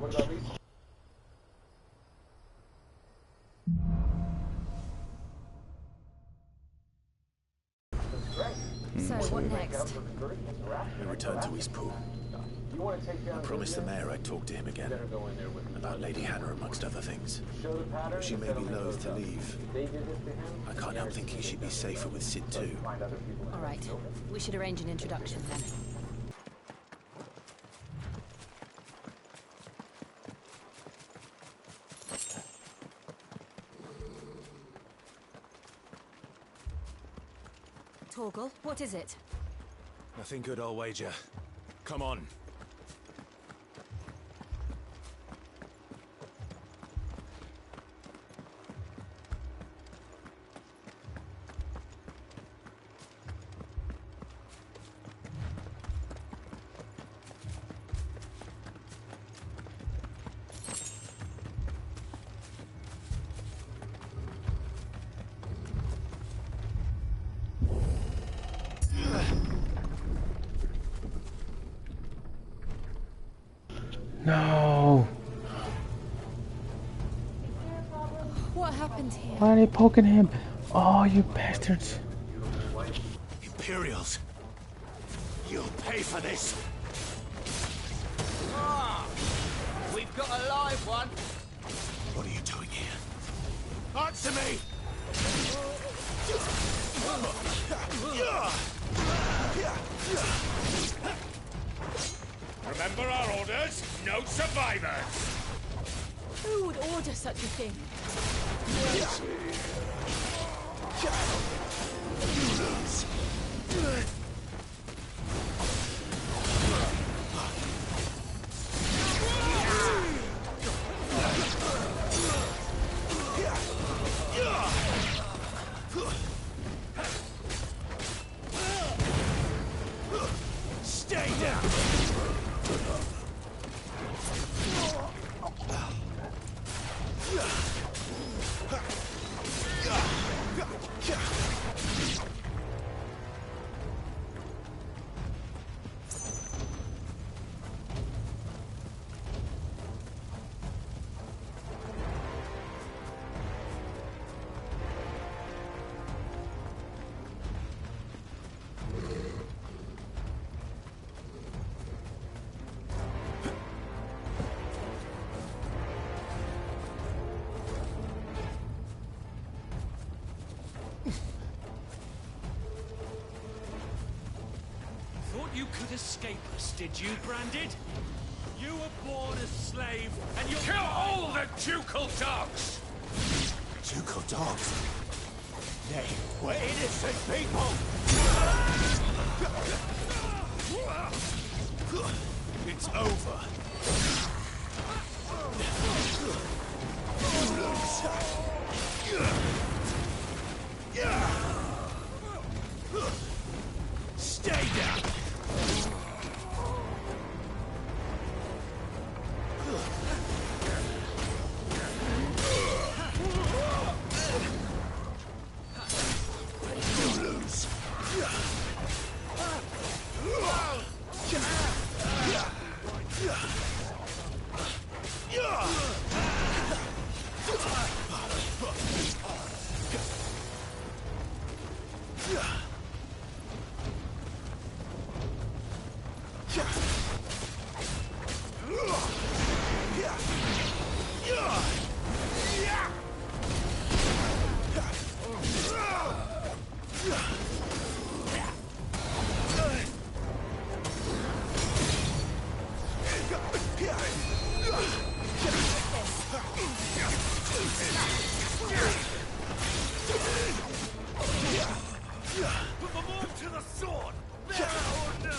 So, what next? We return to Eastpool. I promised the mayor I'd talk to him again. About Lady Hannah, amongst other things. Though she may be loath to leave, I can't help thinking she'd be safer with Sid too. Alright, we should arrange an introduction then. Torgal, what is it? Nothing good, I'll wager. Come on. No. What happened here? Why are they poking him? Oh, you bastards. Imperials. You'll pay for this. Ah, we've got a live one. What are you doing here? Answer me! Remember our orders? No survivors! Who would order such a thing? Stay down! You could escape us, did you, Branded? You were born a slave, and you kill all the ducal dogs! Ducal dogs? Nay, we're innocent people! It's over. Stay down! Put them all to the sword! Now or no!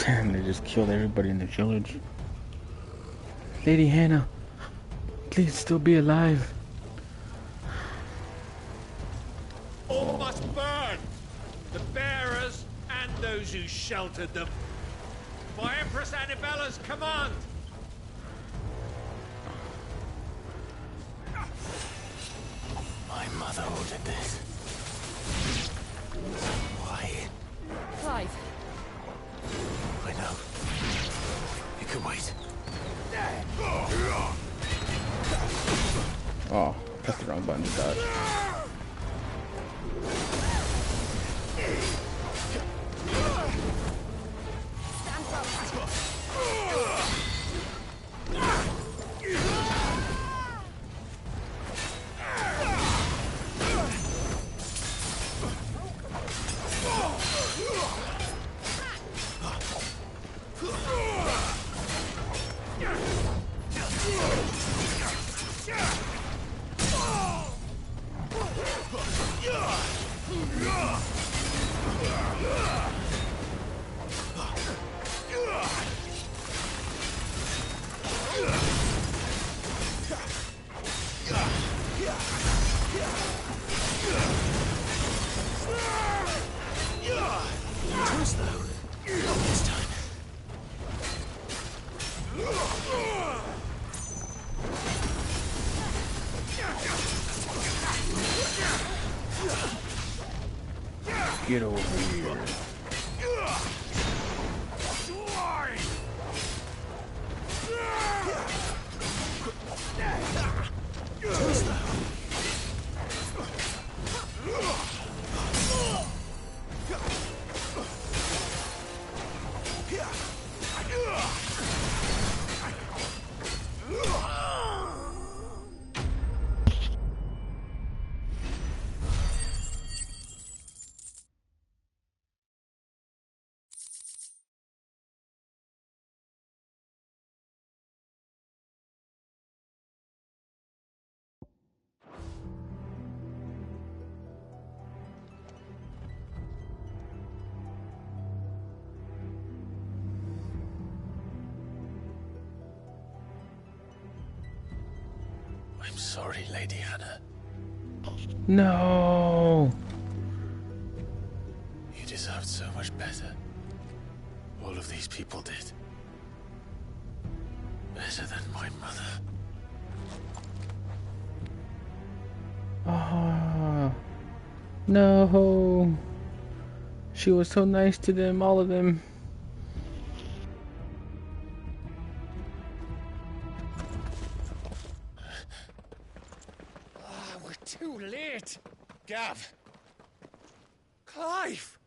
And they just killed everybody in the village. Lady Hannah, please still be alive. All must burn! The bearers and those who sheltered them. By Empress Annabella's command! My mother ordered this. Why? Clive, I know. You can wait. Oh, pressed the wrong button to dodge. stand fast. Get over here. I'm sorry, Lady Hannah. No. You deserved so much better. All of these people did. Better than my mother. Ah, no. She was so nice to them, all of them. We're too late! Gav! Clive!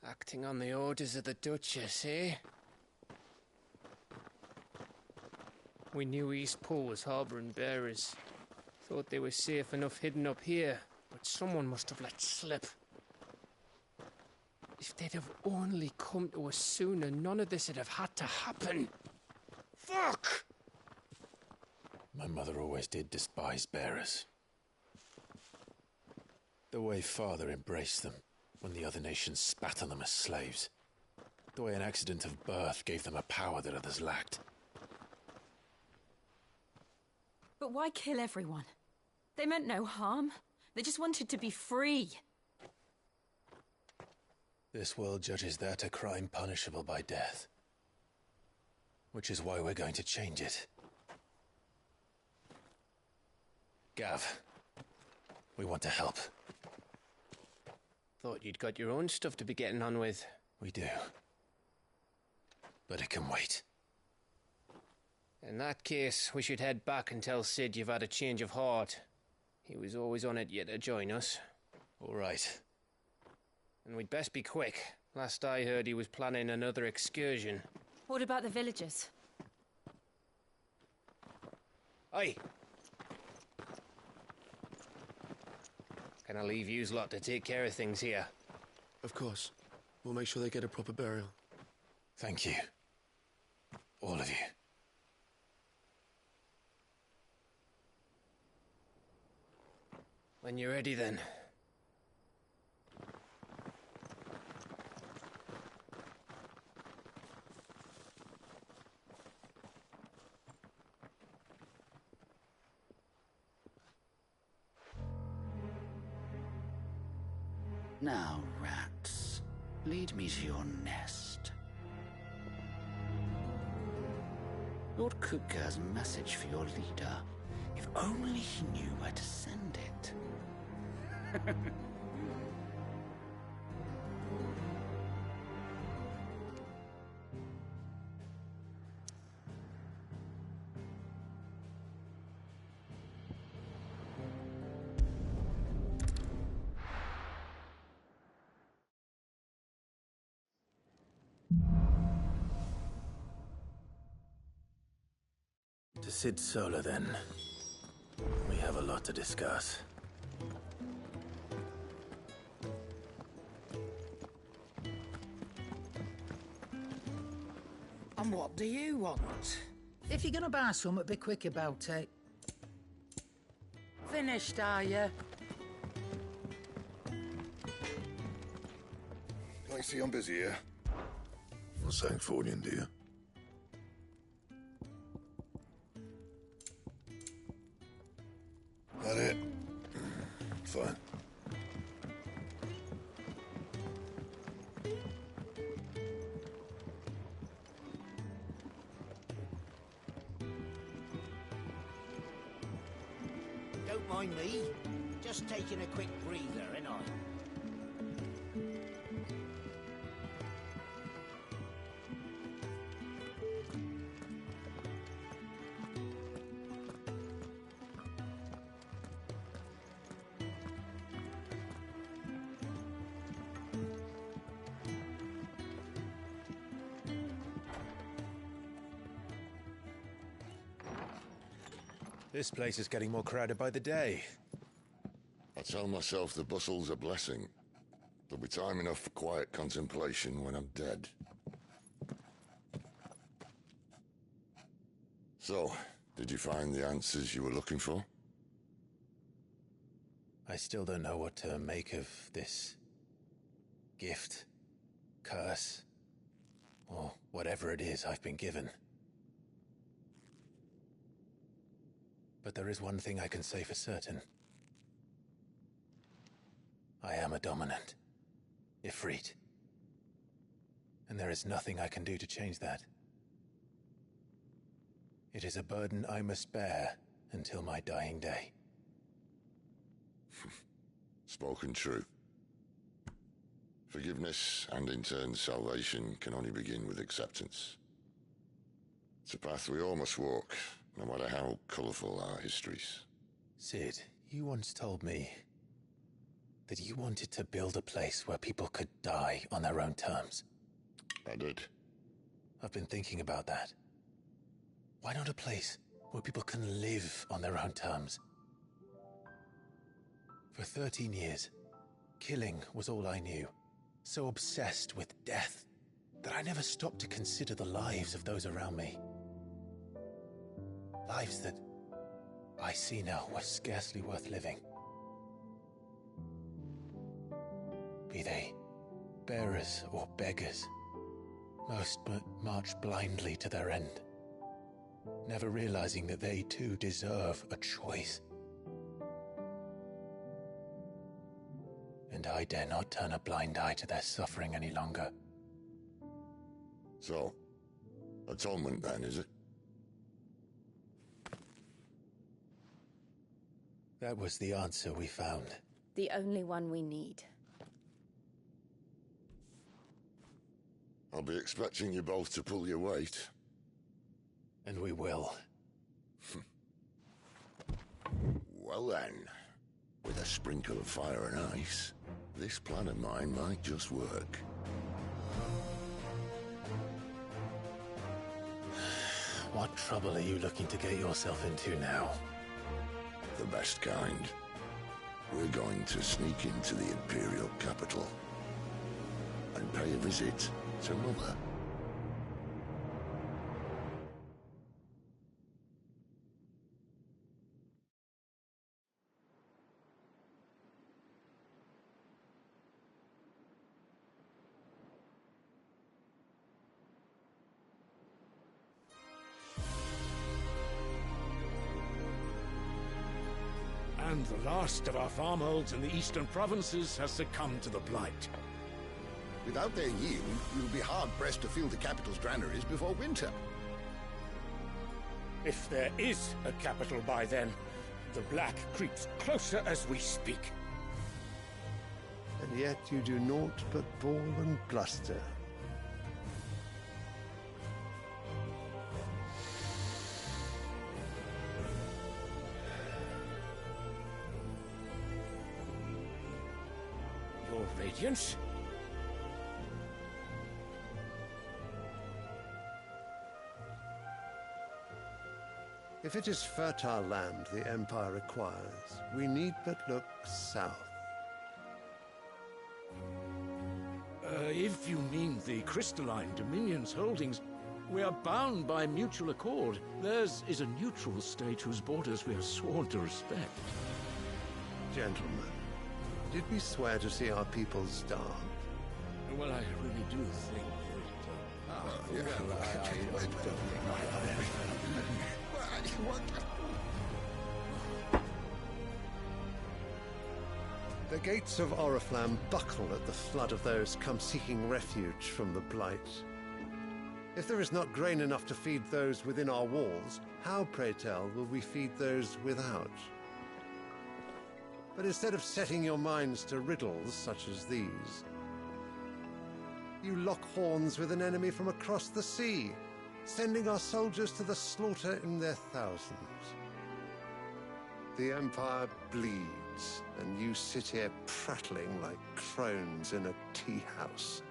Acting on the orders of the Duchess, eh? We knew East Pool was harbouring bearers. Thought they were safe enough hidden up here, but someone must have let slip. If they'd have only come to us sooner, none of this would have had to happen. Fuck! My mother always did despise bearers. The way Father embraced them when the other nations spat on them as slaves. The way an accident of birth gave them a power that others lacked. But why kill everyone? They meant no harm. They just wanted to be free. This world judges that a crime punishable by death. Which is why we're going to change it. Gav, we want to help. Thought you'd got your own stuff to be getting on with. We do. But it can wait. In that case, we should head back and tell Sid you've had a change of heart. He was always on it yet to join us. All right. And we'd best be quick. Last I heard, he was planning another excursion. What about the villagers? Aye. Can I leave yous lot to take care of things here? Of course. We'll make sure they get a proper burial. Thank you. All of you. When you're ready, then. Now, rats, lead me to your nest. Lord Kupka has a message for your leader. If only he knew where to send it. To Sid Solar, then. We have a lot to discuss. And what do you want? If you're gonna buy something, be quick about it. Finished, are you? I see I'm busy here. For Sancfordian, dear. That it? Fine. Don't mind me. Just taking a quick breather, ain't I? This place is getting more crowded by the day. I tell myself the bustle's a blessing. There'll be time enough for quiet contemplation when I'm dead. So, did you find the answers you were looking for? I still don't know what to make of this gift, curse, or whatever it is I've been given. But there is one thing I can say for certain. I am a dominant, Ifrit. And there is nothing I can do to change that. It is a burden I must bear until my dying day. Spoken true. Forgiveness and in turn salvation can only begin with acceptance. It's a path we all must walk, no matter how colourful our histories. Sid, you once told me that you wanted to build a place where people could die on their own terms. I did. I've been thinking about that. Why not a place where people can live on their own terms? For 13 years, killing was all I knew. So obsessed with death that I never stopped to consider the lives of those around me. Lives that I see now were scarcely worth living. Be they bearers or beggars, most but march blindly to their end, never realizing that they too deserve a choice. And I dare not turn a blind eye to their suffering any longer. So, atonement then, is it? That was the answer we found. The only one we need. I'll be expecting you both to pull your weight. And we will. Well then, with a sprinkle of fire and ice, this plan of mine might just work. What trouble are you looking to get yourself into now? The best kind. We're going to sneak into the Imperial capital and pay a visit to Mother. And the last of our farmholds in the eastern provinces has succumbed to the blight. Without their yield, we'll be hard-pressed to fill the capital's granaries before winter. If there is a capital by then, the black creeps closer as we speak. And yet you do naught but bawl and bluster. Your Radiance? If it is fertile land the Empire requires, we need but look south. If you mean the crystalline Dominion's holdings, we are bound by mutual accord. Theirs is a neutral state whose borders we are sworn to respect. Gentlemen, did we swear to see our people starve? Well, I really do think The gates of Oriflamme buckle at the flood of those come seeking refuge from the blight. If there is not grain enough to feed those within our walls, how, pray tell, will we feed those without? But instead of setting your minds to riddles such as these, you lock horns with an enemy from across the sea, sending our soldiers to the slaughter in their thousands. The Empire bleeds, and you sit here prattling like crones in a tea house.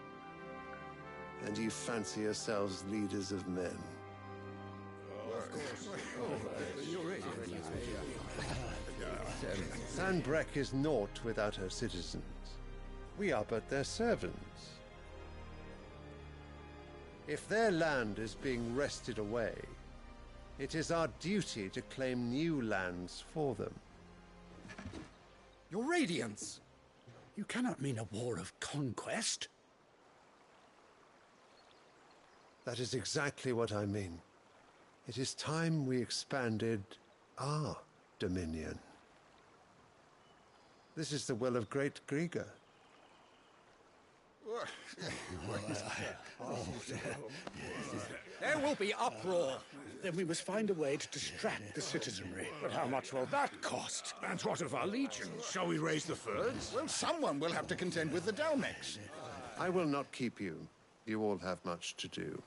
And you fancy yourselves leaders of men. Sanbreque is naught without her citizens. We are but their servants. If their land is being wrested away, it is our duty to claim new lands for them. Your Radiance! You cannot mean a war of conquest. That is exactly what I mean. It is time we expanded our dominion. This is the will of great Grieger. There will be uproar. Then we must find a way to distract the citizenry. But how much will that cost? And what of our legions? Shall we raise the furs? Well, someone will have to contend with the Dalmex. I will not keep you. You all have much to do.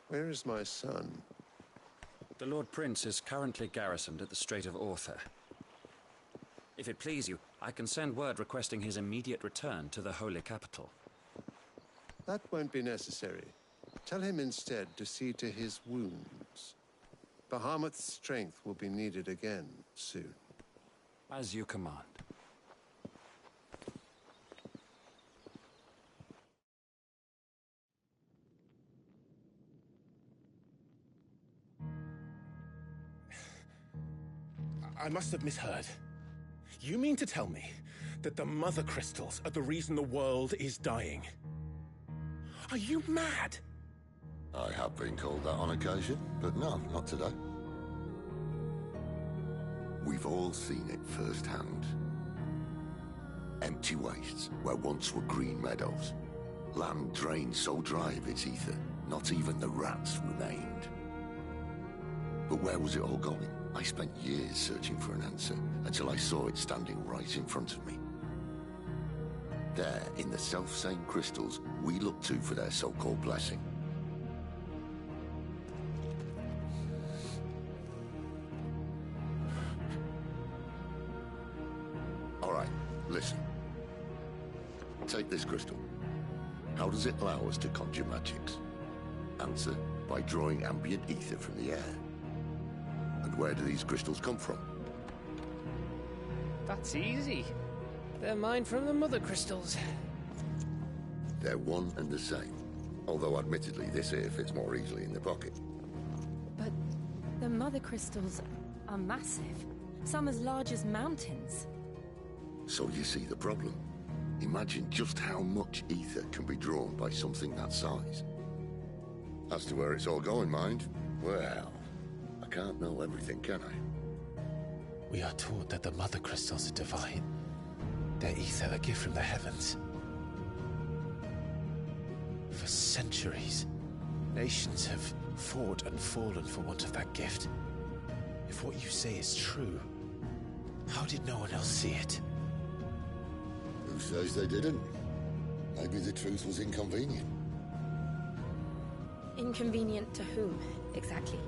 Where is my son? The Lord Prince is currently garrisoned at the Strait of Author. If it please you, I can send word requesting his immediate return to the Holy Capital. That won't be necessary. Tell him instead to see to his wounds. Bahamut's strength will be needed again soon. As you command. I must have misheard. You mean to tell me that the Mother Crystals are the reason the world is dying? Are you mad? I have been called that on occasion, but no, not today. We've all seen it firsthand. Empty wastes where once were green meadows. Land drained so dry of its ether, not even the rats remained. But where was it all going? I spent years searching for an answer, until I saw it standing right in front of me. There, in the self-same crystals we look to for their so-called blessing. All right, listen. Take this crystal. How does it allow us to conjure magics? Answer, by drawing ambient ether from the air. And where do these crystals come from? That's easy. They're mined from the Mother Crystals. They're one and the same. Although admittedly this here fits more easily in the pocket. But the mother crystals are massive. Some as large as mountains. So you see the problem. Imagine just how much ether can be drawn by something that size. As to where it's all going, mind, well, I can't know everything, can I? We are taught that the mother crystals are divine. Their ether a gift from the heavens. For centuries, nations have fought and fallen for want of that gift. If what you say is true, how did no one else see it? Who says they didn't? Maybe the truth was inconvenient. Inconvenient to whom, exactly?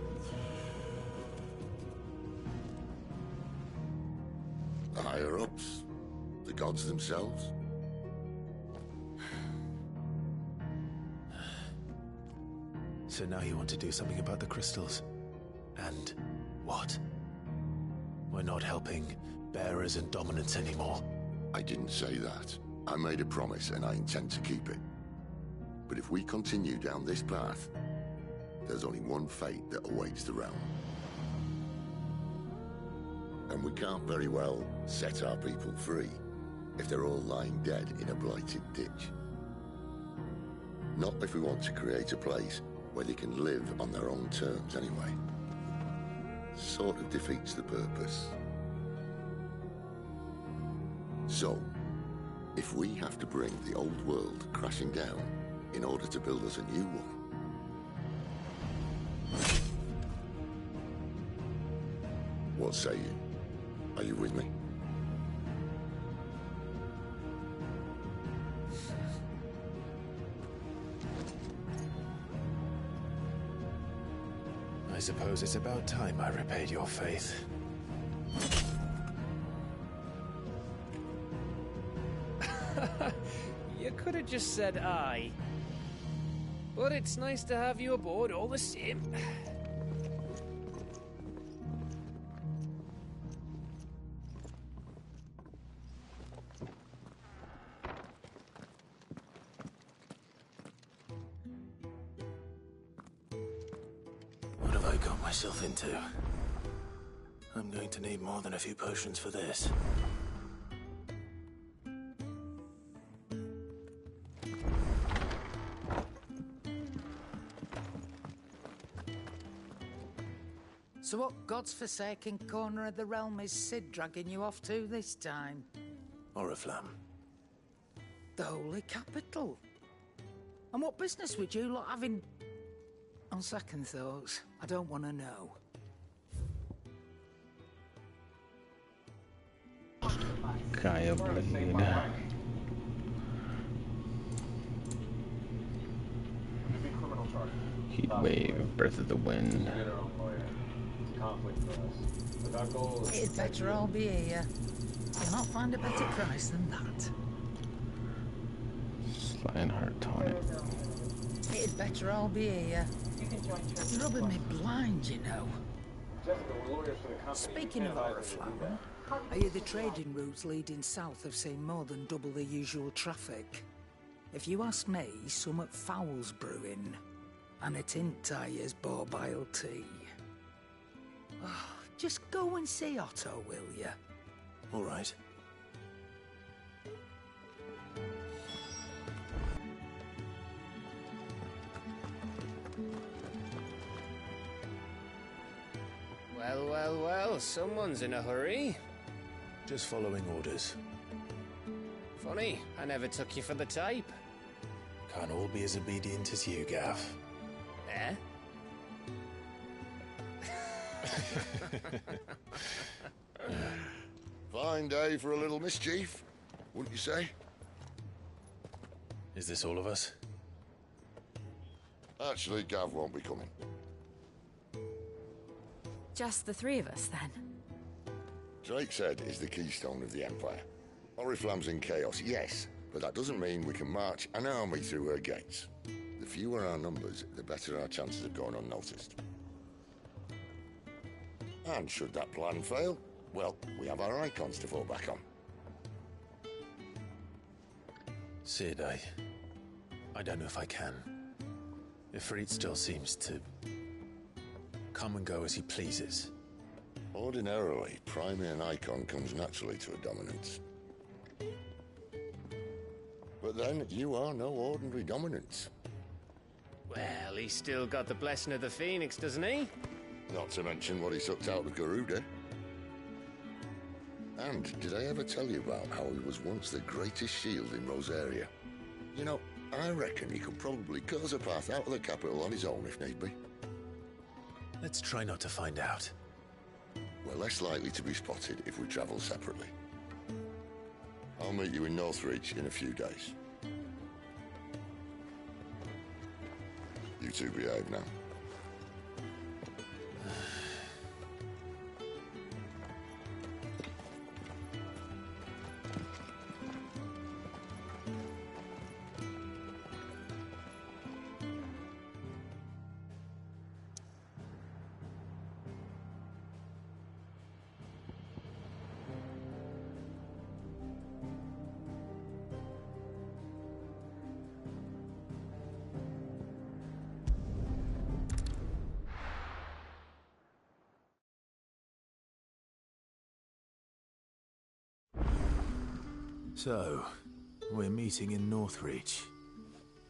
The higher-ups? The gods themselves? So now you want to do something about the crystals? And what? We're not helping bearers and dominants anymore. I didn't say that. I made a promise and I intend to keep it. But if we continue down this path, there's only one fate that awaits the realm. And we can't very well set our people free if they're all lying dead in a blighted ditch. Not if we want to create a place where they can live on their own terms anyway. Sort of defeats the purpose. So, if we have to bring the old world crashing down in order to build us a new one, what say you? Are you with me? I suppose it's about time I repaid your faith. You could have just said aye. But it's nice to have you aboard all the same. What have I got myself into? I'm going to need more than a few potions for this. So what God's forsaken corner of the realm is Sid dragging you off to this time? Oriflamme. The Holy Capital. And what business would you lot have in... On second thoughts, I don't want to know. Gaia Blade. Heat Wave, Breath of the Wind. It'd better all be here. You'll not find a better price than that. Lionheart Tonic. It'd better all be here. You're rubbing me blind, you know. Speaking of Oriflamme, I hear the trading routes leading south have seen more than double the usual traffic. If you ask me, summat foul's brewing. And it ain't Tyre's borbile tea. Oh, just go and see Otto, will you? All right. Well, well, well, someone's in a hurry. Just following orders. Funny, I never took you for the type. Can't all be as obedient as you, Gav. Eh? Fine day for a little mischief, wouldn't you say? Is this all of us? Actually, Gav won't be coming. Just the three of us, then? Drake's Head is the keystone of the Empire. Oriflamme's in chaos, yes, but that doesn't mean we can march an army through her gates. The fewer our numbers, the better our chances of going unnoticed. And should that plan fail, well, we have our icons to fall back on. Sid, I don't know if I can. Ifrit still seems to come and go as he pleases. Ordinarily, priming an icon comes naturally to a dominance. But then, you are no ordinary dominance. Well, he's still got the blessing of the Phoenix, doesn't he? Not to mention what he sucked out of Garuda. And did I ever tell you about how he was once the greatest shield in Rosaria? You know, I reckon he could probably cut us a path out of the capital on his own if need be. Let's try not to find out. We're less likely to be spotted if we travel separately. I'll meet you in Northreach in a few days. You two behave now. So, we're meeting in Northreach.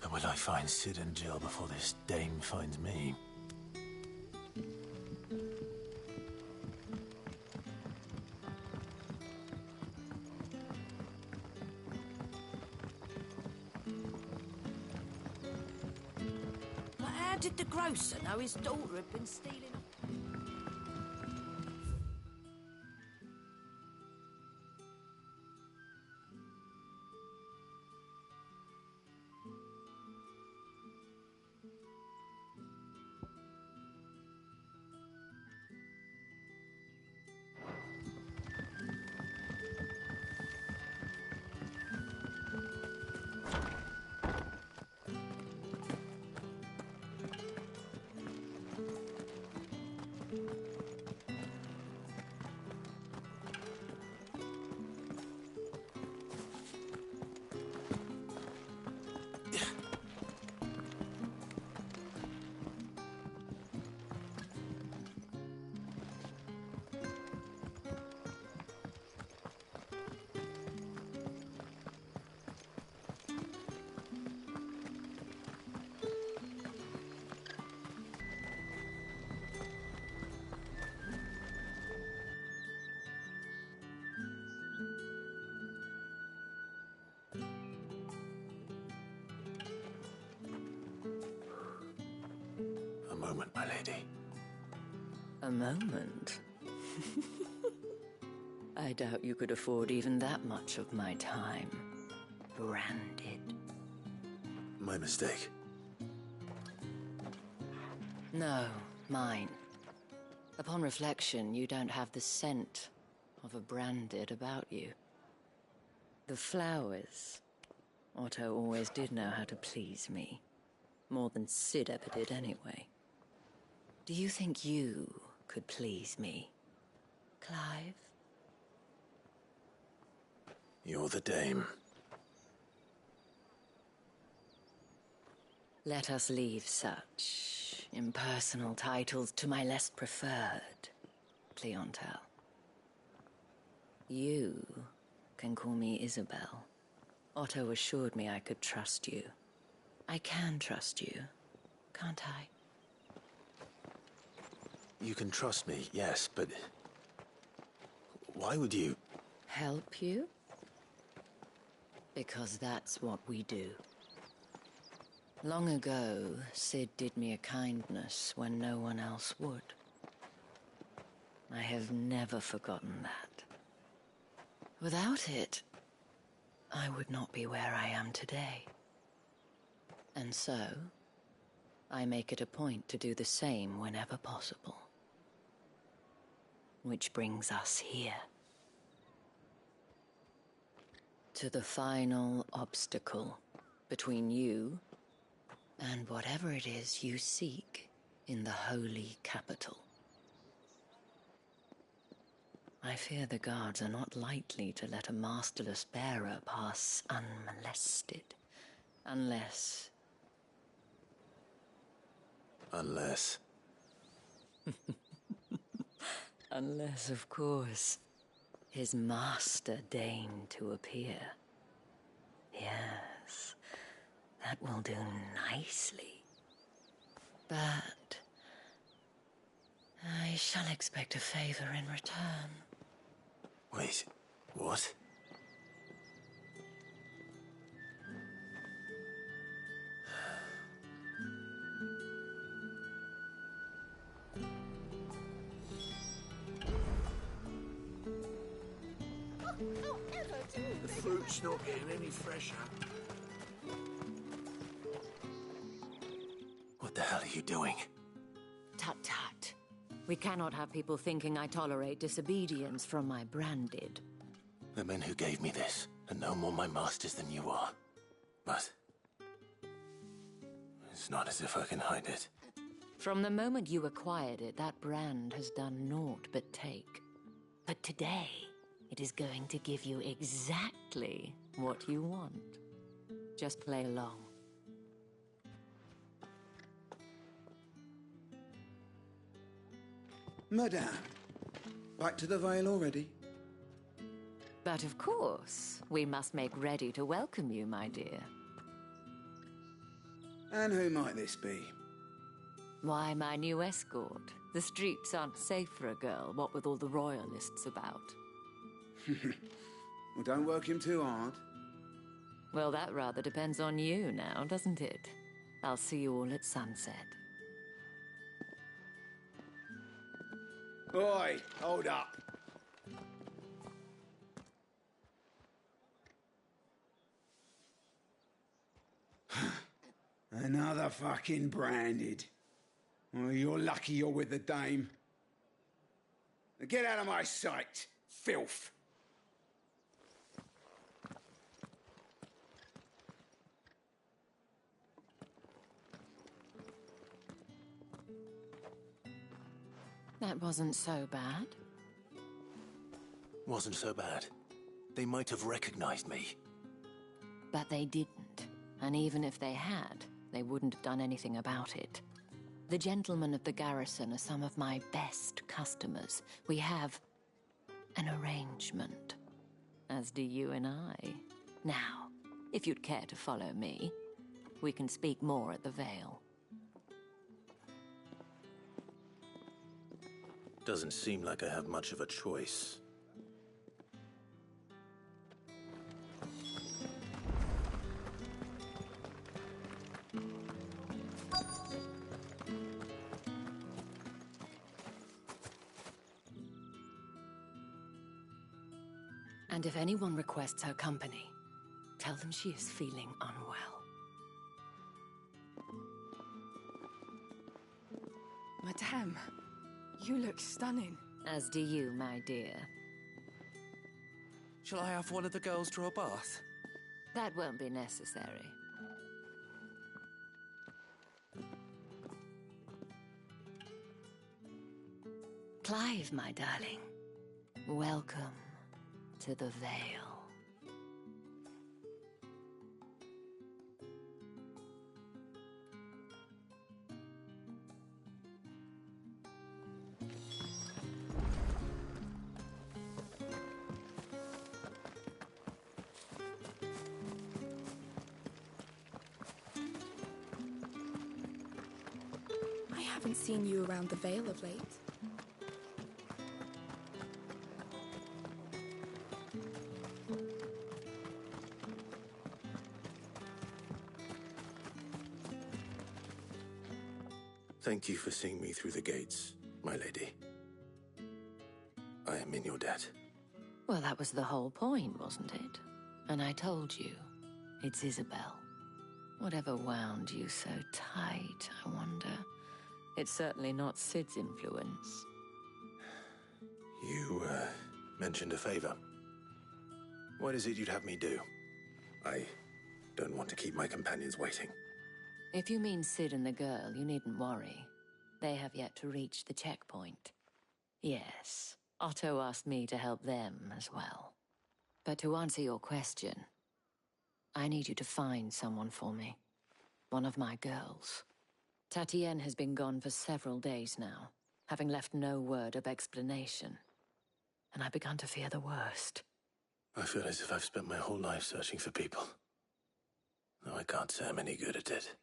But will I find Sid and Jill before this dame finds me? But how did the grocer know his daughter had been stealing... A moment, my lady. A moment? I doubt you could afford even that much of my time. Branded. My mistake. No, mine. Upon reflection, you don't have the scent of a branded about you. The flowers. Otto always did know how to please me. More than Sid ever did anyway. Do you think you could please me, Clive? You're the dame. Let us leave such impersonal titles to my less preferred clientele. You can call me Isabel. Otto assured me I could trust you. I can trust you, can't I? You can trust me, yes, but... why would you... Help you? Because that's what we do. Long ago, Sid did me a kindness when no one else would. I have never forgotten that. Without it, I would not be where I am today. And so, I make it a point to do the same whenever possible. Which brings us here. To the final obstacle between you and whatever it is you seek in the holy capital. I fear the guards are not likely to let a masterless bearer pass unmolested, unless Unless... Unless, of course, his master deigned to appear. Yes, that will do nicely. But I shall expect a favor in return. Wait, what? The fruit's not getting any fresher. What the hell are you doing? Tut-tut. We cannot have people thinking I tolerate disobedience from my branded. The men who gave me this are no more my masters than you are. But... it's not as if I can hide it. From the moment you acquired it, that brand has done naught but take. But today, it is going to give you exactly what you want. Just play along. Madame, back to the Vale already? But of course, we must make ready to welcome you, my dear. And who might this be? Why, my new escort. The streets aren't safe for a girl, what with all the royalists about. Well, don't work him too hard. Well, that rather depends on you now, doesn't it? I'll see you all at sunset. Oi, hold up. Another fucking branded. Well, you're lucky you're with the dame. Now get out of my sight, filth. That wasn't so bad. Wasn't so bad. They might have recognized me. But they didn't. And even if they had, they wouldn't have done anything about it. The gentlemen of the garrison are some of my best customers. We have an arrangement, as do you and I. Now, if you'd care to follow me, we can speak more at the Vale. Doesn't seem like I have much of a choice. And if anyone requests her company, tell them she is feeling unwell. Madame, you look stunning. As do you, my dear. Shall I have one of the girls draw a bath? That won't be necessary. Clive, my darling. Welcome to the Vale. I haven't seen you around the Vale of late. Thank you for seeing me through the gates, my lady. I am in your debt. Well, that was the whole point, wasn't it? And I told you, it's Isabel. Whatever wound you so tight, I wonder. It's certainly not Sid's influence. You, mentioned a favor. What is it you'd have me do? I don't want to keep my companions waiting. If you mean Sid and the girl, you needn't worry. They have yet to reach the checkpoint. Yes, Otto asked me to help them as well. But to answer your question, I need you to find someone for me. One of my girls. Tatienne has been gone for several days now, having left no word of explanation. And I began to fear the worst. I feel as if I've spent my whole life searching for people. No, I can't say I'm any good at it.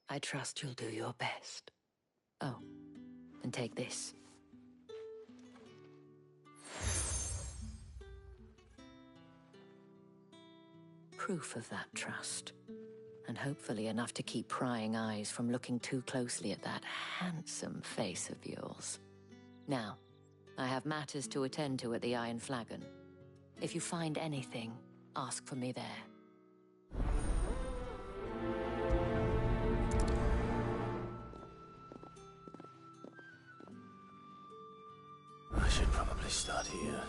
I trust you'll do your best. Oh, and take this. Proof of that trust. And hopefully enough to keep prying eyes from looking too closely at that handsome face of yours. Now, I have matters to attend to at the Iron Flagon. If you find anything, ask for me there. I should probably start here.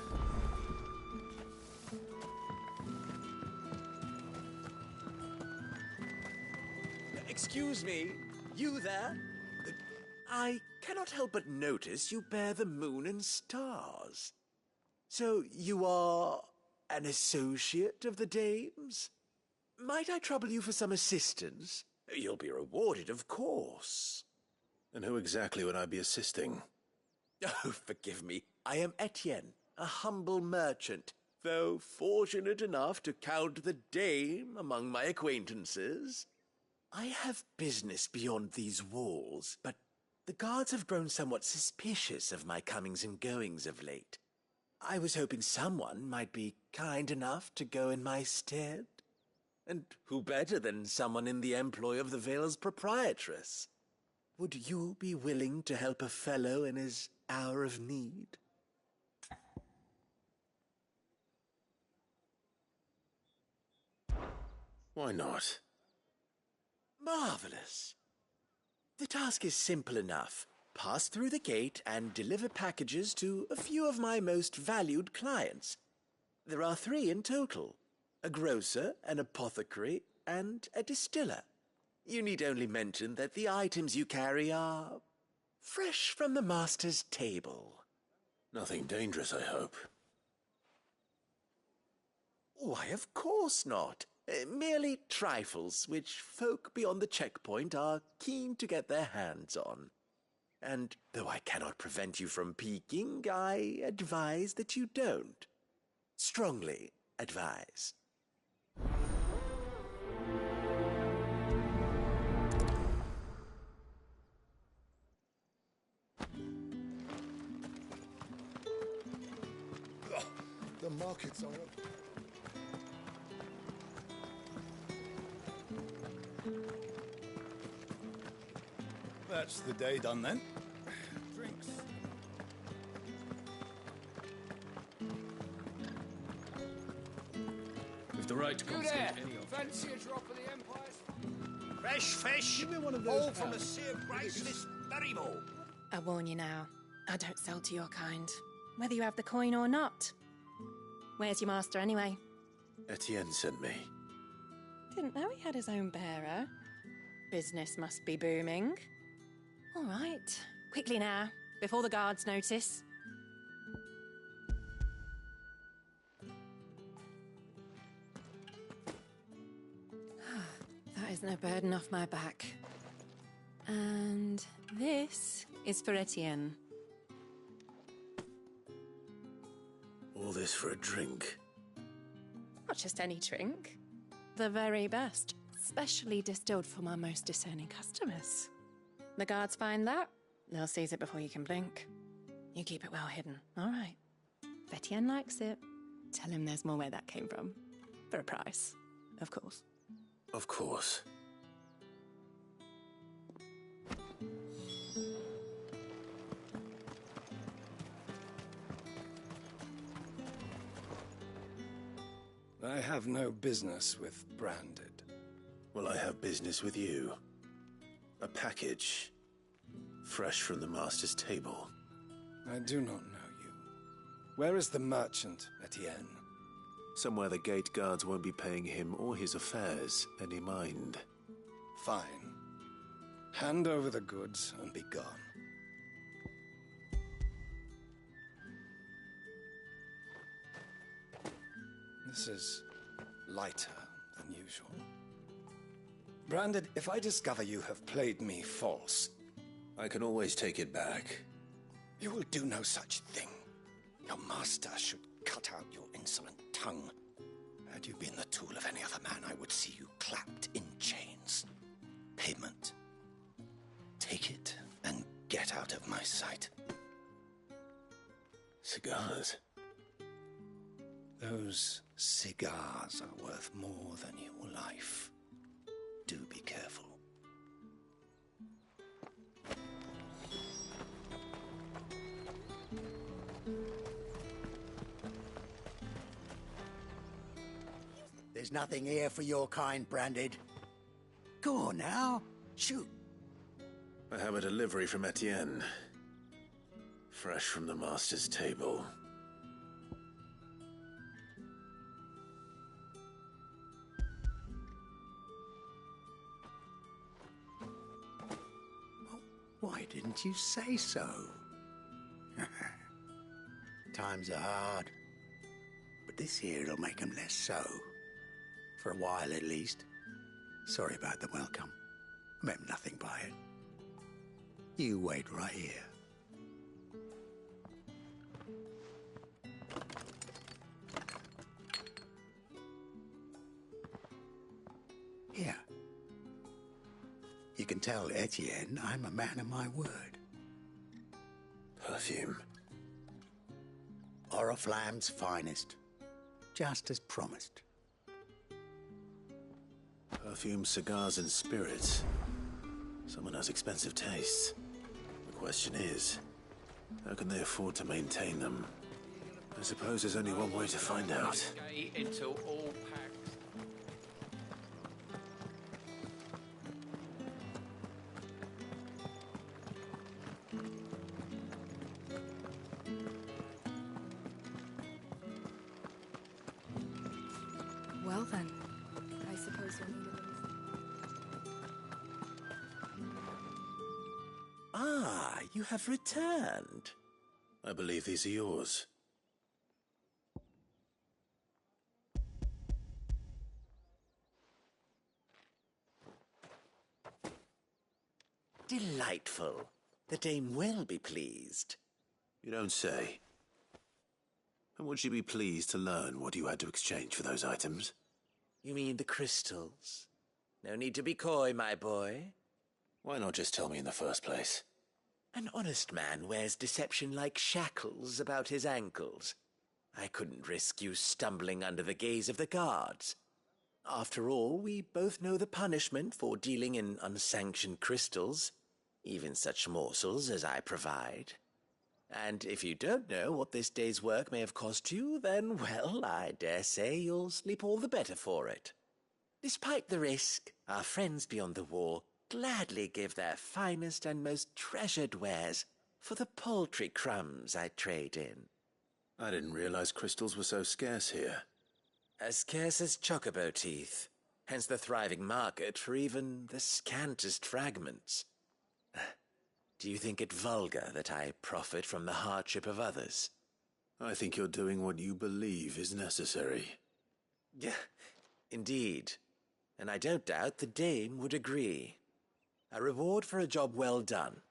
Excuse me, you there? I cannot help but notice you bear the moon and stars. So you are an associate of the dames? Might I trouble you for some assistance? You'll be rewarded, of course. And who exactly would I be assisting? Oh, forgive me. I am Etienne, a humble merchant, though fortunate enough to count the dame among my acquaintances. I have business beyond these walls, but the guards have grown somewhat suspicious of my comings and goings of late. I was hoping someone might be kind enough to go in my stead. And who better than someone in the employ of the Vale's proprietress? Would you be willing to help a fellow in his hour of need? Why not? Marvelous. The task is simple enough. Pass through the gate and deliver packages to a few of my most valued clients. There are 3 in total: a grocer, an apothecary, and a distiller. You need only mention that the items you carry are fresh from the master's table. Nothing dangerous, I hope. Why, of course not. Merely trifles which folk beyond the checkpoint are keen to get their hands on. And though I cannot prevent you from peeking, I advise that you don't. Strongly advise. The markets are up. That's the day done then. Drinks. With the right to You confiscate there? any of Fancy a drop of the Empire's? Fresh fish. Give me one of those All from the pals. sea of priceless Berrymore. I warn you now, I don't sell to your kind, whether you have the coin or not. Where's your master anyway? Etienne sent me. Didn't know he had his own bearer. Business must be booming. All right, quickly now, before the guards notice. That is no burden off my back. And this is for Etienne. All this for a drink. Not just any drink. The very best, specially distilled for my most discerning customers. The guards find that, they'll seize it before you can blink. You keep it well hidden, all right? If Etienne likes it, tell him there's more where that came from. For a price, of course. Of course. I have no business with Branded. Well, I have business with you. A package. Fresh from the master's table. I do not know you. Where is the merchant, Etienne? Somewhere the gate guards won't be paying him or his affairs any mind. Fine. Hand over the goods and be gone. This is lighter than usual. Branded, if I discover you have played me false... I can always take it back. You will do no such thing. Your master should cut out your insolent tongue. Had you been the tool of any other man, I would see you clapped in chains. Payment. Take it and get out of my sight. Cigars. Those cigars are worth more than your life. Do be careful. There's nothing here for your kind, Branded. Go on now, shoot. I have a delivery from Etienne. Fresh from the master's table. Why didn't you say so? Times are hard, but this here'll make 'em less so. For a while, at least. Sorry about the welcome. I meant nothing by it. You wait right here. Here. You can tell Etienne I'm a man of my word. Perfume. Oriflamme's finest. Just as promised. Perfume, cigars, and spirits. Someone has expensive tastes. The question is, how can they afford to maintain them? I suppose there's only one way to find out. Until all packs. Well then, I suppose you'll need a little... Ah, you have returned. I believe these are yours. Delightful. The dame will be pleased. You don't say. And would she be pleased to learn what you had to exchange for those items? You mean the crystals? No need to be coy, my boy. Why not just tell me in the first place? An honest man wears deception like shackles about his ankles. I couldn't risk you stumbling under the gaze of the guards. After all, we both know the punishment for dealing in unsanctioned crystals, even such morsels as I provide. And if you don't know what this day's work may have cost you, then, well, I dare say you'll sleep all the better for it. Despite the risk, our friends beyond the wall gladly give their finest and most treasured wares for the paltry crumbs I trade in. I didn't realize crystals were so scarce here. As scarce as chocobo teeth, hence the thriving market for even the scantest fragments. Do you think it vulgar that I profit from the hardship of others? I think you're doing what you believe is necessary. Yeah, indeed. And I don't doubt the dame would agree. A reward for a job well done.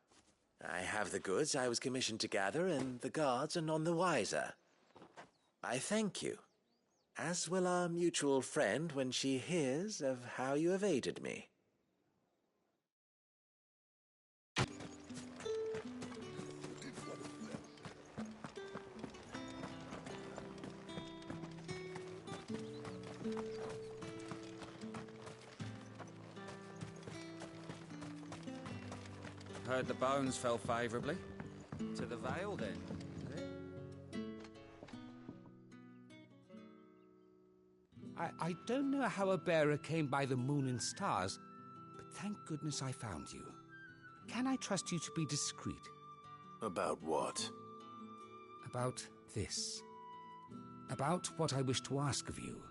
I have the goods I was commissioned to gather, and the guards are none the wiser. I thank you, as will our mutual friend when she hears of how you have aided me. Heard the bones fell favourably. To the Vale, then, is it? I don't know how a bearer came by the moon and stars, but thank goodness I found you. Can I trust you to be discreet? About what? About this. About what I wish to ask of you.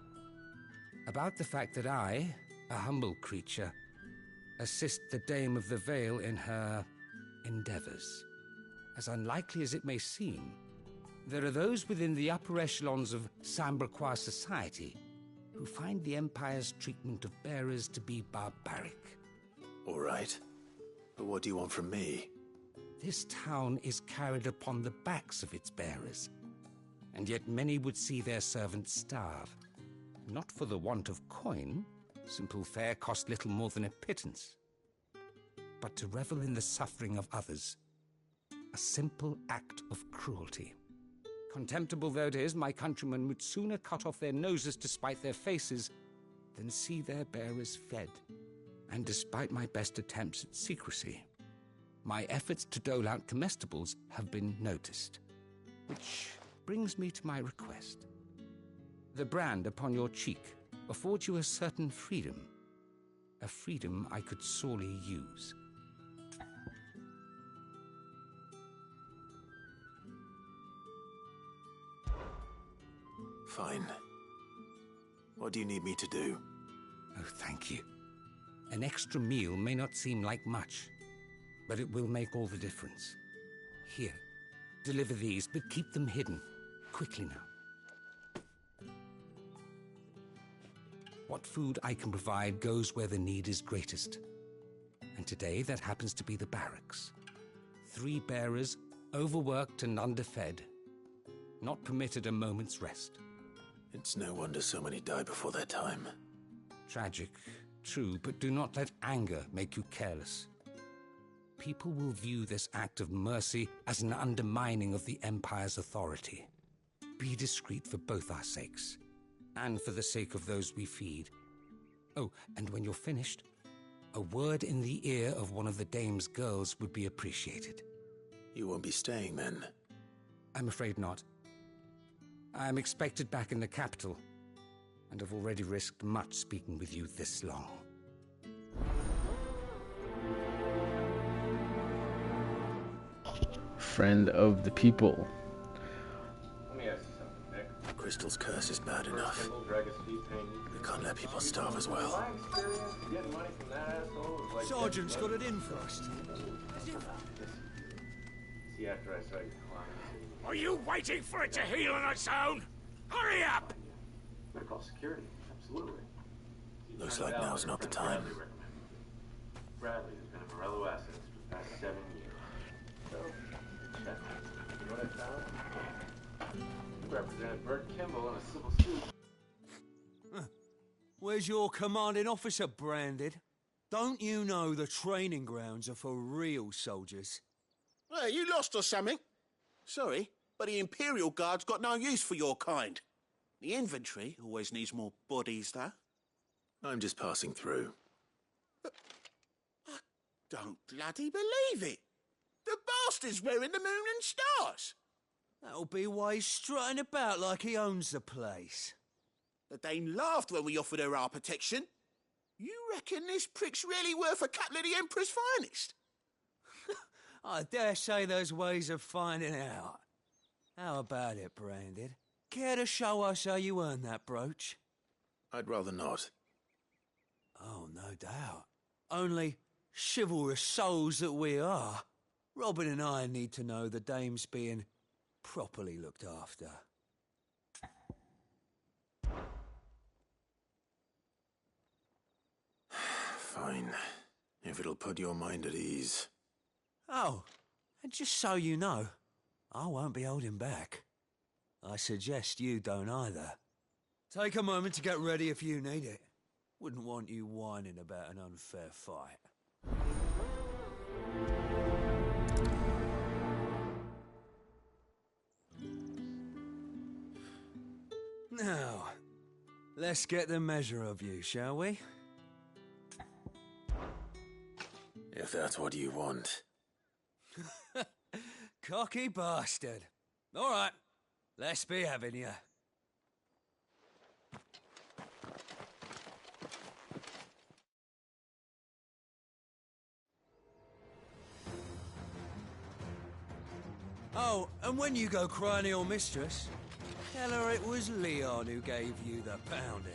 About the fact that I, a humble creature, assist the Dame of the Vale in her endeavors. As unlikely as it may seem, there are those within the upper echelons of Samberquois society who find the Empire's treatment of bearers to be barbaric. All right. But what do you want from me? This town is carried upon the backs of its bearers, and yet many would see their servants starve. Not for the want of coin, simple fare cost little more than a pittance, but to revel in the suffering of others, a simple act of cruelty. Contemptible though it is, my countrymen would sooner cut off their noses to spite their faces than see their bearers fed. And despite my best attempts at secrecy, my efforts to dole out comestibles have been noticed. Which brings me to my request. The brand upon your cheek affords you a certain freedom, a freedom I could sorely use. Fine. What do you need me to do? Oh, thank you. An extra meal may not seem like much, but it will make all the difference. Here, deliver these, but keep them hidden. Quickly now. What food I can provide goes where the need is greatest. And today that happens to be the barracks. 3 bearers, overworked and underfed, not permitted a moment's rest. It's no wonder so many die before their time. Tragic, true, but do not let anger make you careless. People will view this act of mercy as an undermining of the Empire's authority. Be discreet for both our sakes, and for the sake of those we feed. Oh, and when you're finished, a word in the ear of one of the dame's girls would be appreciated. You won't be staying then? I'm afraid not. I'm expected back in the capital, and have already risked much speaking with you this long. Friend of the people. Let me ask you something, Nick. Crystal's curse is bad enough. We can't let people starve as well. Sergeant's got it in first. See, after I saw you. Are you waiting for it to heal on its own? Hurry up! Better call security. Absolutely. Looks like now's not the time. Bradley has been a Morello asset for the past 7 years. So, check. You know what I found? You represented Bert Kimball in a civil suit. Where's your commanding officer branded? Don't you know the training grounds are for real soldiers? Hey, you lost or something? Sorry, but the Imperial Guard's got no use for your kind. The infantry always needs more bodies, though. I'm just passing through. I don't bloody believe it. The bastard's wearing the moon and stars. That'll be why he's strutting about like he owns the place. The Dane laughed when we offered her our protection. You reckon this prick's really worth a couple of the Emperor's finest? I dare say there's ways of finding out. How about it, Branded? Care to show us how you earned that brooch? I'd rather not. Oh, no doubt. Only chivalrous souls that we are, Robin and I need to know the dame's being properly looked after. Fine. If it'll put your mind at ease. Oh, and just so you know, I won't be holding back. I suggest you don't either. Take a moment to get ready if you need it. Wouldn't want you whining about an unfair fight. Now, let's get the measure of you, shall we? If that's what you want. Cocky bastard. All right, let's be having you. Oh, and when you go crying to your mistress, tell her it was Leon who gave you the pounding.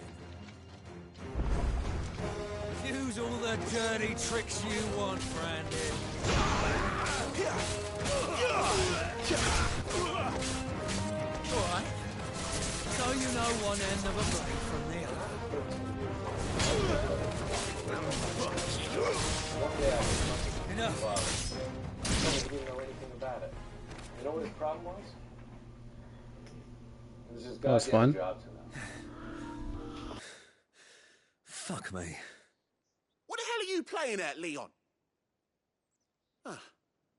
Use all the dirty tricks you want, Brandon. Alright. So you know one end of a blade from the other. Enough. He didn't know anything about it. You know what his problem was? It was his That was goddamn fun. job to them. Fuck me. What the hell are you playing at, Leon? Ah,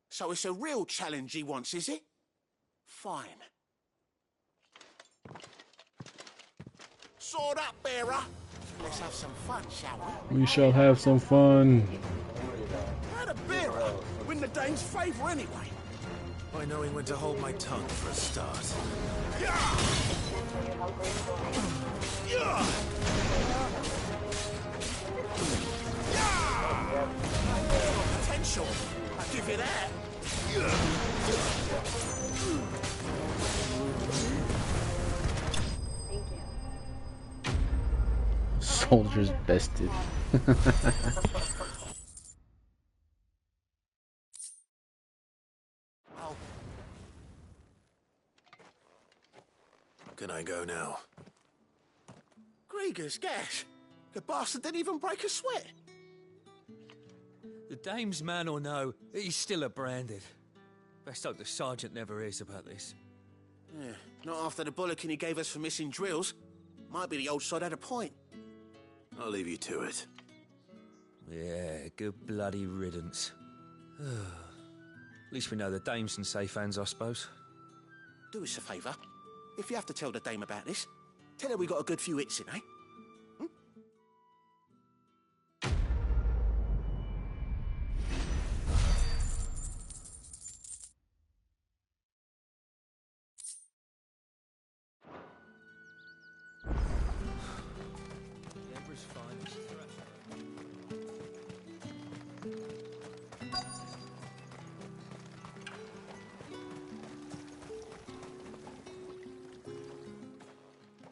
so it's a real challenge he wants, is it? Fine. Sword up, bearer. Let's have some fun, shall we? We shall have some fun. How the bearer win the Dane's favour anyway? By knowing when to hold my tongue for a start. Potential. I'll give you that. Soldiers bested. Can I go now? Grieger's gas. The bastard didn't even break a sweat. The dame's man or no, he's still a branded. Best hope the sergeant never hears about this. Yeah, not after the bollocking he gave us for missing drills. Might be the old sod had a point. I'll leave you to it. Yeah, good bloody riddance. At least we know the dame's in safe hands, I suppose. Do us a favour. If you have to tell the dame about this, tell her we got a good few hits in, eh?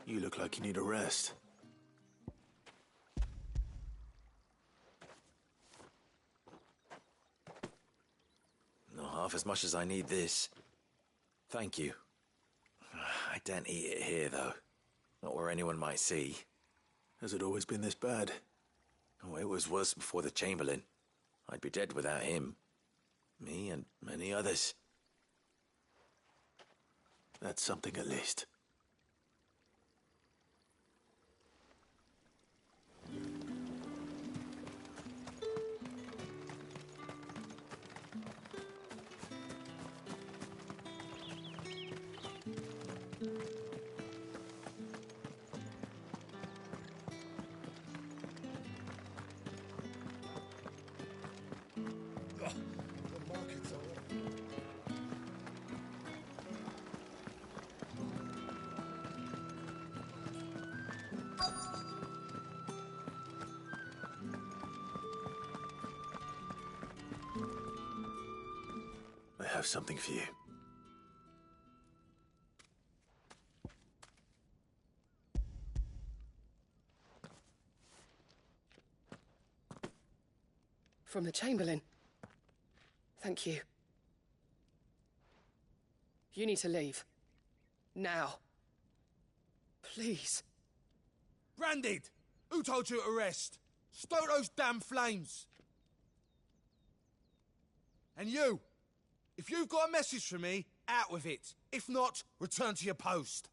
You look like you need a rest. Not half as much as I need this. Thank you. I daren't eat it here, though. Not where anyone might see. Has it always been this bad? Oh, it was worse before the Chamberlain. I'd be dead without him. Me and many others. That's something at least. The markets are up. I have something for you. From the Chamberlain. Thank you. You need to leave. Now. Please. Branded! Who told you to rest? Stoke those damn flames! And you! If you've got a message for me, out with it. If not, return to your post.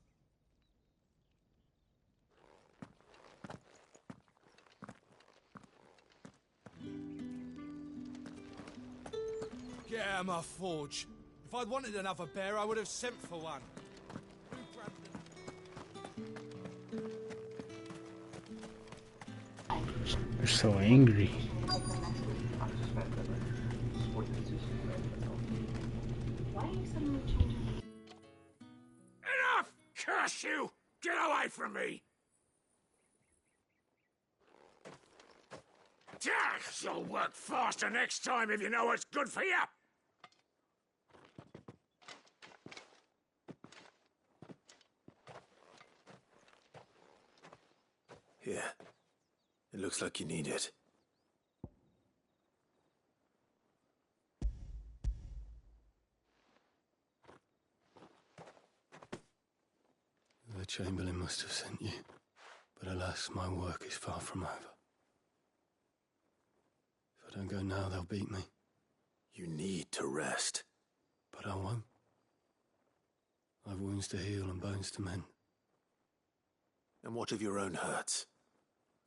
Get out of my forge. If I'd wanted another bear, I would have sent for one. They're so angry. Enough! Curse you! Get away from me! You'll work faster next time if you know what's good for you! Here. It looks like you need it. Chamberlain must have sent you. But alas, my work is far from over. If I don't go now, they'll beat me. You need to rest. But I won't. I've wounds to heal and bones to mend. And what of your own hurts?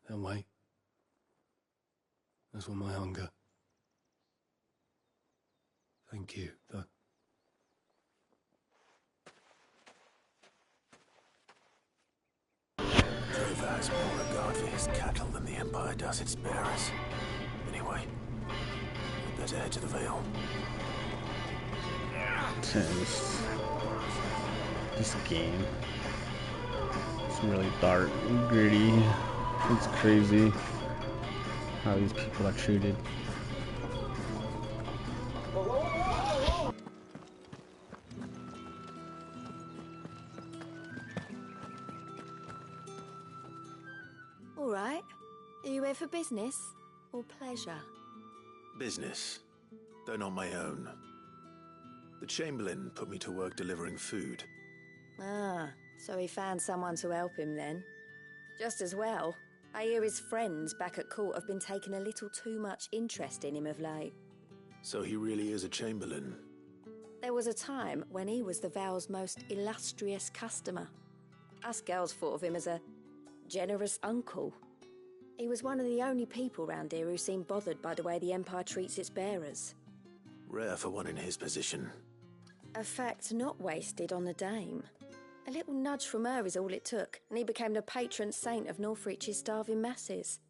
They'll wait. As will my hunger. Thank you, though. Trevor has more regard for his cattle than the Empire does its bearers. Anyway, we'd better head to the Vale. This game. It's really dark and gritty. It's crazy how these people are treated. All right. Are you here for business or pleasure? Business, though not my own. The Chamberlain put me to work delivering food. Ah, so he found someone to help him then. Just as well. I hear his friends back at court have been taking a little too much interest in him of late. So he really is a Chamberlain. There was a time when he was the Vale's most illustrious customer. Us girls thought of him as a generous uncle. He was one of the only people round here who seemed bothered by the way the Empire treats its bearers. Rare for one in his position. A fact not wasted on the dame. A little nudge from her is all it took, and he became the patron saint of Northreach's starving masses.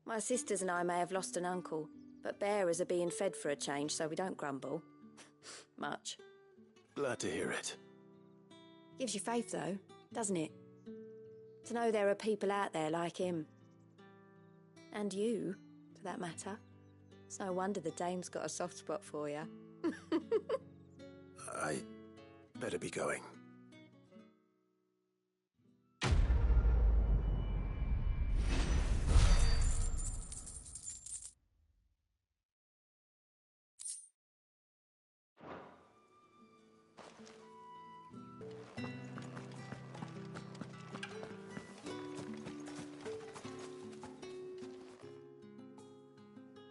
My sisters and I may have lost an uncle, but bearers are being fed for a change, so we don't grumble. Much. Glad to hear it. Gives you faith, though, doesn't it? To know there are people out there like him. And you, for that matter. It's no wonder the dame's got a soft spot for you. I better be going.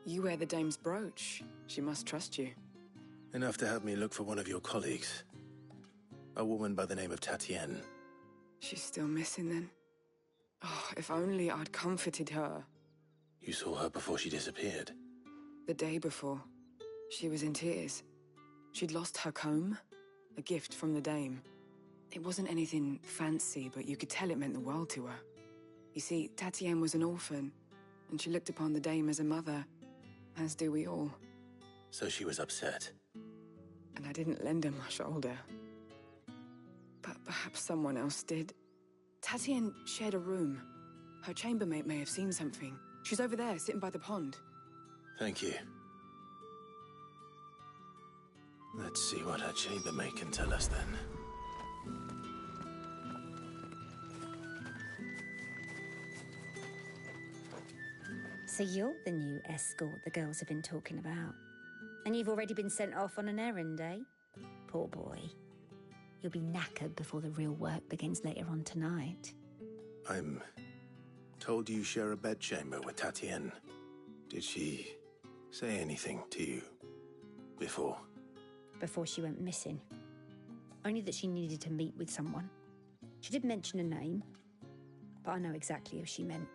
You wear the dame's brooch. She must trust you. Enough to help me look for one of your colleagues. A woman by the name of Tatienne. She's still missing then? Oh, if only I'd comforted her. You saw her before she disappeared? The day before. She was in tears. She'd lost her comb, a gift from the dame. It wasn't anything fancy, but you could tell it meant the world to her. You see, Tatienne was an orphan, and she looked upon the dame as a mother, as do we all. So she was upset. And I didn't lend her my shoulder. But perhaps someone else did. Tatienne shared a room. Her chambermaid may have seen something. She's over there, sitting by the pond. Thank you. Let's see what her chambermaid can tell us then. So you're the new escort the girls have been talking about. And you've already been sent off on an errand, eh? Poor boy. You'll be knackered before the real work begins later on tonight. I'm told you share a bedchamber with Tatienne. Did she say anything to you before? Before she went missing. Only that she needed to meet with someone. She did mention a name, but I know exactly who she meant.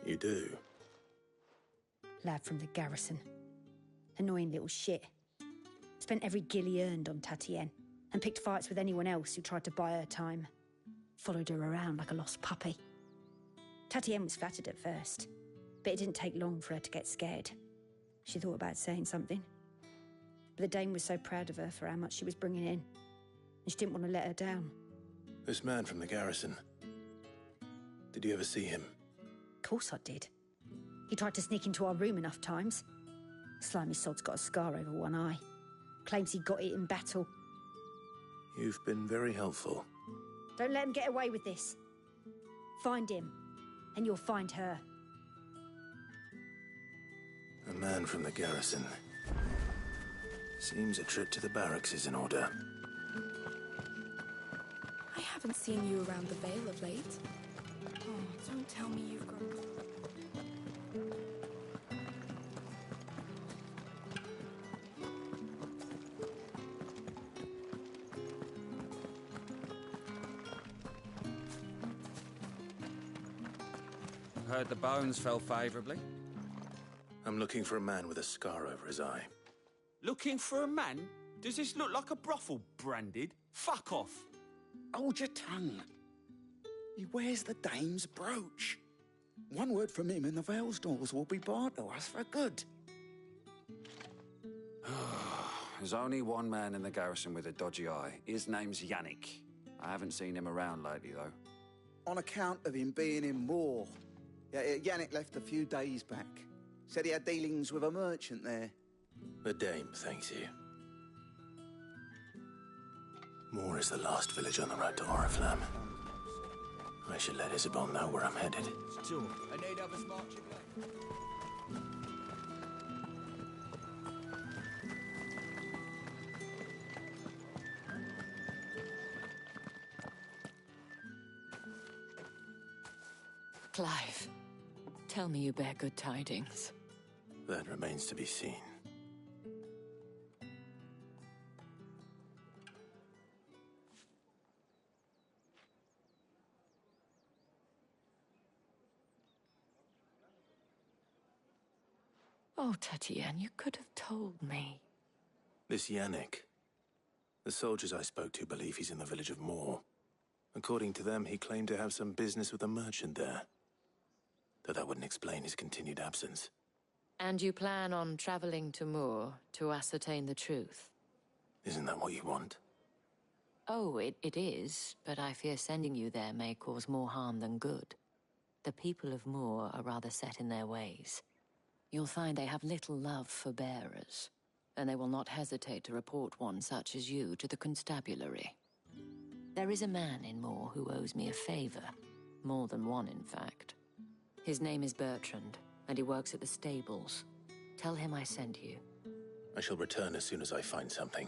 You do? Lad from the garrison. Annoying little shit. Spent every guil he earned on Tatienne, and picked fights with anyone else who tried to buy her time. Followed her around like a lost puppy. Tatienne was flattered at first, but it didn't take long for her to get scared. She thought about saying something. But the dame was so proud of her for how much she was bringing in, and she didn't want to let her down. This man from the garrison. Did you ever see him? Of course I did. He tried to sneak into our room enough times. Slimy sod's got a scar over one eye. Claims he got it in battle. You've been very helpful. Don't let him get away with this. Find him, and you'll find her. A man from the garrison. Seems a trip to the barracks is in order. I have Haven't seen you around the Vale of late. Oh, don't tell me you've grown... Heard the bones fell favourably. I'm looking for a man with a scar over his eye. Looking for a man? Does this look like a brothel branded? Fuck off. Hold your tongue. He wears the dame's brooch. One word from him and the Vale's doors will be barred to us for good. There's only one man in the garrison with a dodgy eye. His name's Yannick. I haven't seen him around lately, though. On account of him being in Moor. Yeah, Yannick left a few days back. Said he had dealings with a merchant there. The dame thanks you. Moor is the last village on the road to Oriflamme. I should let Isabel know where I'm headed. Sure. I need others marching late. Clive, tell me you bear good tidings. That remains to be seen. Oh, Tatienne, you could have told me. This Yannick. The soldiers I spoke to believe he's in the village of Moor. According to them, he claimed to have some business with a merchant there. Though that wouldn't explain his continued absence. And you plan on traveling to Moor to ascertain the truth? Isn't that what you want? Oh, it is, but I fear sending you there may cause more harm than good. The people of Moor are rather set in their ways. You'll find they have little love for bearers, and they will not hesitate to report one such as you to the constabulary. There is a man in Moor who owes me a favor. More than one, in fact. His name is Bertrand, and he works at the stables. Tell him I sent you. I shall return as soon as I find something.